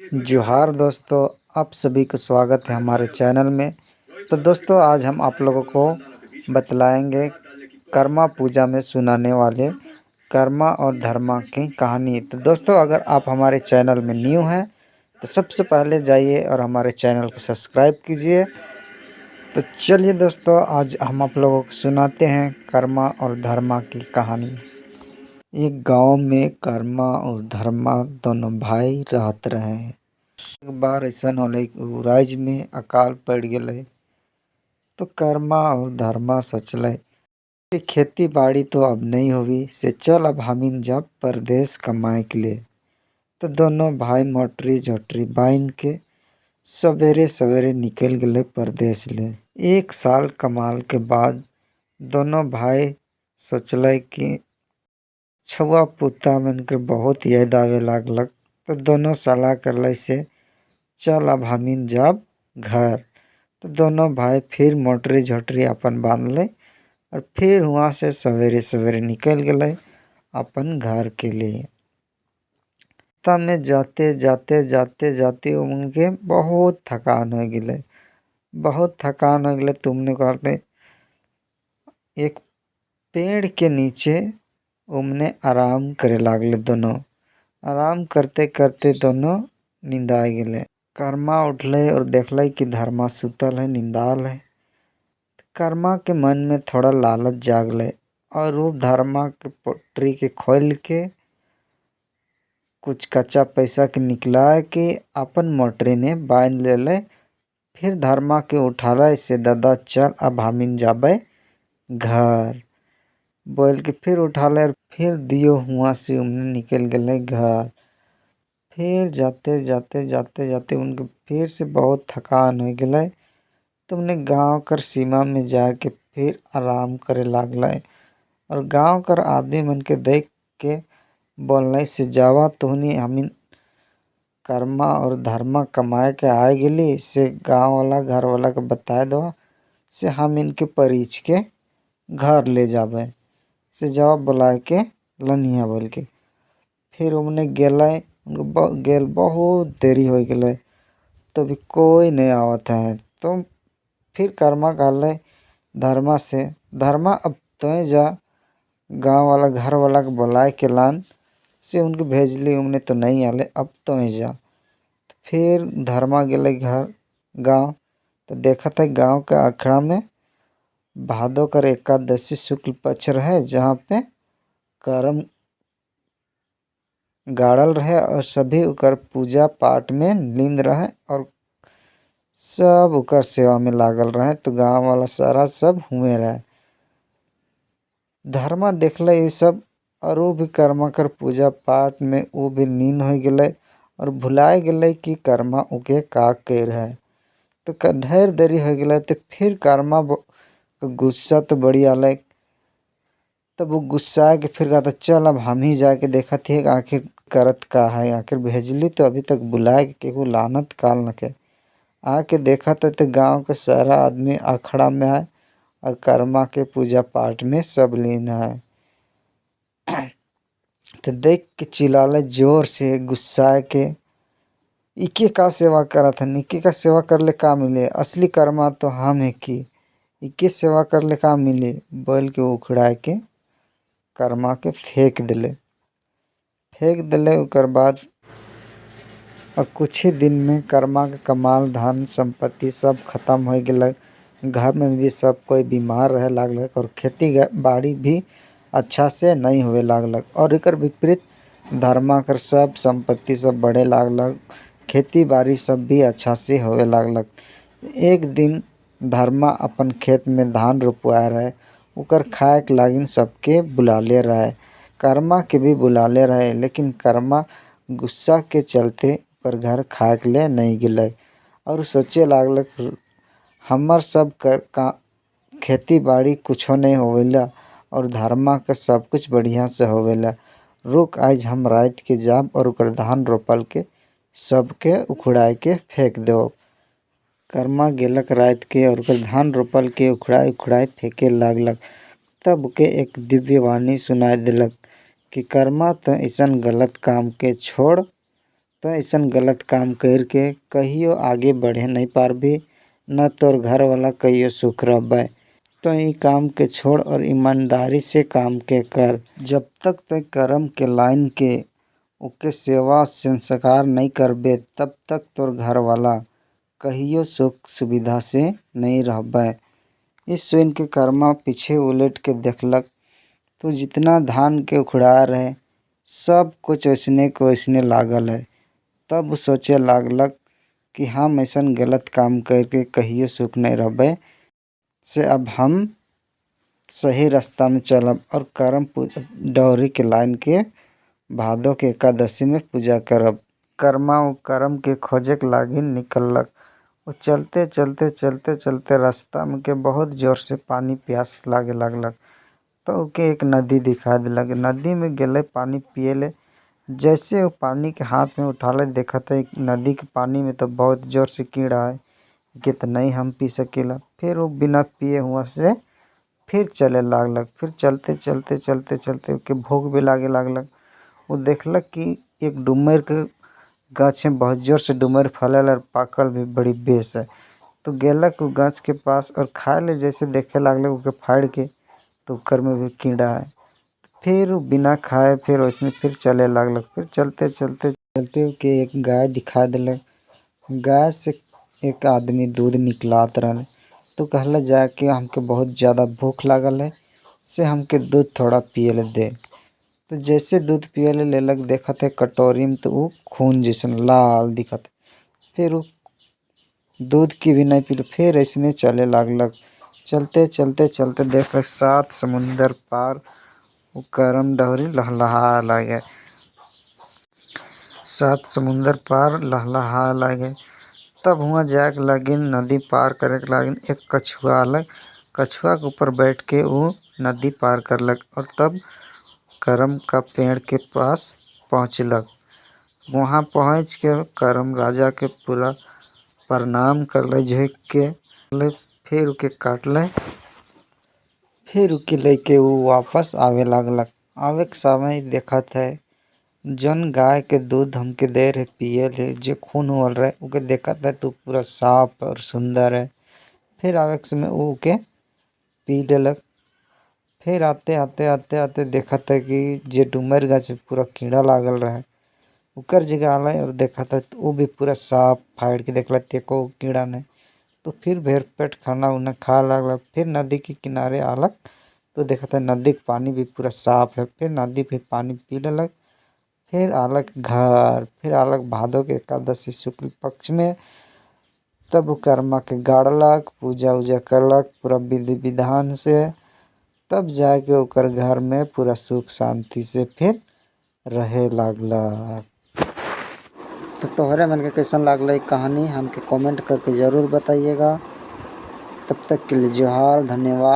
जोहार दोस्तों, आप सभी को स्वागत है हमारे चैनल में। तो दोस्तों, आज हम आप लोगों को बतलाएंगे कर्मा पूजा में सुनाने वाले कर्मा और धर्मा की कहानी। तो दोस्तों, अगर आप हमारे चैनल में न्यू हैं तो सबसे पहले जाइए और हमारे चैनल को सब्सक्राइब कीजिए। तो चलिए दोस्तों, आज हम आप लोगों को सुनाते हैं कर्मा और धर्मा की कहानी। एक गांव में कर्मा और धर्मा दोनों भाई रहत रहे हैं। एक बार ऐसा होले कि उ राज्य में अकाल पड़ गए। तो कर्मा और धर्मा सोचले कि खेती बाड़ी तो अब नहीं होगी, से चल अब हमीन जब परदेश कमाए के लिए। तो दोनों भाई मोटरी झोटरी बांध के सवेरे सवेरे निकल गए परदेश ले। एक साल कमाल के बाद दोनों भाई सोचले कि छुआ पुता मन के बहुत याद आवे लागलक। तो दोनों सलाह करले से चल अब हमीन जब घर। तो दोनों भाई फिर मोटरी झोटरी अपन बांध ले और फिर वहाँ से सवेरे सवेरे निकल गए अपन घर के लिए। तब में जाते जाते जाते जाते उनके बहुत थकान हो गए। बहुत थकान हो गए। तुमने कहते एक पेड़ के नीचे उमने आराम करे लागले। दोनों आराम करते करते दोनों नींदा गए। कर्मा उठले और देखले कि धर्मा सुतल है, निंदाल है। कर्मा के मन में थोड़ा लालच जागले और वो धर्मा के पोटरी के खोल के कुछ कच्चा पैसा के निकला के अपन मोटरी ने बांध ले ले। फिर धर्मा के उठाला से दादा चल अब हमीन जाबे घर बोल के फिर उठा ले और फिर दियो हुआ से उन्हें निकल गए घर। फिर जाते जाते जाते जाते उनके फिर से बहुत थकान हो गए। तुमने गांव कर सीमा में जाके फिर आराम करे लागले और गांव कर आदमी मन के देख के बोलने से जावा तुहनी हमीन कर्मा और धर्मा कमाए के आए गेली से गांव वाला घर वाला के बताए दो से हम इनके परिच के घर ले जाबे से जवाब बुलाए के लनिया बोल के। फिर उमने गेले गेल बहुत देरी हो गए तो भी कोई नहीं आवत है। तो फिर कर्मा कहले धर्मा से धर्मा अब तो जा गांव वाला घर वाला के बुलाए के लान से उनके भेजली उमने तो नहीं आले अब तो जा। तो फिर धर्मा गेले घर गांव। तो देखा था गांव के अखड़ा में भादो कर एकादशी शुक्ल पक्ष रहे जहाँ पे कर्म गाड़ल रहे और सभी उकर पूजा पाठ में लीन रहे और सब उकर सेवा में लागल रहे। तो गांव वाला सारा सब हुए रहे। धर्मा देखले ये सब और वो भी कर्मा कर पूजा पाठ में वो भी लीन हो गए और भुलाए गए कि कर्मा उके का कर है। तो ढेर देरी हो गए तो फिर कर्मा गुस्सा तो बड़ी आले। तब वो गुस्सा के फिर कहता चल अब हम ही जाके देखा थे आखिर करत का है। आखिर भेजली तो अभी तक बुलाए के को लानत काल न के आके देखा तो गांव के सारा आदमी अखड़ा में है और कर्मा के पूजा पाठ में सब लीन है। तो देख के चिल्लाले जोर से गुस्सा के इके का सेवा करा था निके का सेवा कर ले का मिले असली कर्मा तो हम है कि इके सेवा कर ले का मिले बोल के उखड़ा के कर्मा के फेंक दिले उकर बाद और कुछ ही दिन में कर्मा के कमाल धन संपत्ति सब खत्म हो गए। घर में भी सब कोई बीमार रहे लागलक और खेती बाड़ी भी अच्छा से नहीं हुए लागलक और एकर विपरीत धर्मा कर सब संपत्ति सब बढ़े लागलक। खेती बाड़ी सब भी अच्छा से होवे लागलक। एक दिन धर्मा अपन खेत में धान रोपवाए रहे उकर खाए के लागिन सबके बुलाले रहे। कर्मा के भी बुलाले रहे लेकिन कर्मा गुस्सा के चलते ओकर घर खाए के लिए नहीं गेले और सोचे लागलक हमर सब कर का खेती बाड़ी कुछो नहीं होवेला और धर्मा का सब कुछ बढ़िया से होवेला। रुक आज हम रात के जाब और ओकर धान रोपल के सबके उखड़ाए के फेंक दो। कर्मा गेलक रात के और ओकर धान रोपल के उखड़ाए उखड़ाए फेंके लागलक। तब के एक दिव्य वाणी सुनाई दिलक कि कर्मा तो ऐसा गलत काम के छोड़ तो ऐसन गलत काम करके कहियो आगे बढ़े नहीं पारबी, न तोर घर वाला कहियो सुख रहबे। तो ई काम के छोड़ और ईमानदारी से काम के कर। जब तक तो कर्म के लाइन के ओके सेवा संस्कार नहीं करबे तब तक तोर घर वाला कहियो सुख सुविधा से नहीं रहबे। इस सुन के कर्मा पीछे उलट के देखलक तो जितना धान के उखड़ा रहे सब कुछ वैसने को वैसने लागल है। तब वो सोचे लागलक कि हम ऐसन गलत काम करके कहियो सुख नहीं रहबे, से अब हम सही रास्ता में चलब और डोहरी के लाइन के भादो के एकादशी में पूजा करब। कर्मा वो कर्म के खोजे के लागी निकलक। वो चलते चलते चलते चलते रास्ता में के बहुत जोर से पानी प्यास लागे लागलक। तो ओके एक नदी दिखा दिलक। नदी में गेले पानी पिए ले। जैसे वो पानी के हाथ में उठा ले देखा था नदी के पानी में तो बहुत जोर से कीड़ा है कि तो नहीं हम पी सकेला। फिर वो बिना पिए हुआ से फिर चले लागलक। फिर चलते चलते चलते चलते ओके भूख भी लागे लागलक। वो देखलक कि एक डुमर के गाछ में बहुत जोर से डुमर फलल और पाकल भी बड़ी बेस है। तो गेलक वो गाछ के पास और खाए ले जैसे देखे लागलक ओके फाड़ के तो ओकर में भी कीड़ा है। फिर वो बिना खाए फिर वैसने फिर चले लागलक। फिर चलते चलते चलते के एक गाय दिखा दिलक। गाय से एक आदमी दूध निकलात रहले। तो कहला जाके हमके बहुत ज़्यादा भूख लागल है, से हमके दूध थोड़ा पिए ले दे। तो जैसे दूध पिए ले लेलक देखत है कटोरी में तो वो खून जैसन लाल दिखत। फिर वो दूध की भी नहीं पीले फिर ऐसने चले लागलक। चलते चलते चलते देख 7 समुंदर पार वो करम डोहरी लहलहा लागे। 7 समुंदर पार लहलहा लागे। तब हुआ जाके लगिन नदी पार करे के लागिन एक कछुआ अलग। कछुआ के ऊपर बैठ के वो नदी पार करलक और तब करम का पेड़ के पास पहुँचलक। वहाँ पहुँच के करम राजा के पूरा प्रणाम करले झुक के। फिर उके काटले। फिर उके लेके वो वापस आवे लागलक। आवे के समय देखत है जौन गाय के दूध हमके दे रहे पिए ले जो खून होल रहे उके देखत है तो पूरा साफ और सुंदर है। फिर आवे के समय वो के पी लेलक। फिर आते आते आते आते देखत है कि जे डुमर गाछ पूरा कीड़ा लागल रहे उकर जगह आला और देखत है तो वो भी पूरा साफ फाड़ के देखला एको कीड़ा नहीं। तो फिर भर पेट खाना उना खा लागलक। फिर नदी के किनारे आलक तो देखत है नदी के पानी भी पूरा साफ है। फिर नदी पे पानी पी लेलक। फिर आलक घर। फिर आलक भादो के एकादशी शुक्ल पक्ष में। तब वो कर्मा के गाड़लक पूजा उजा करलक पूरा विधि विधान से। तब जाके ओकर घर में पूरा सुख शांति से फिर रहे लागलक। तो तोहरे मन के कैसन लागल कहानी हमके कमेंट करके ज़रूर बताइएगा। तब तक के लिए जोहार, धन्यवाद।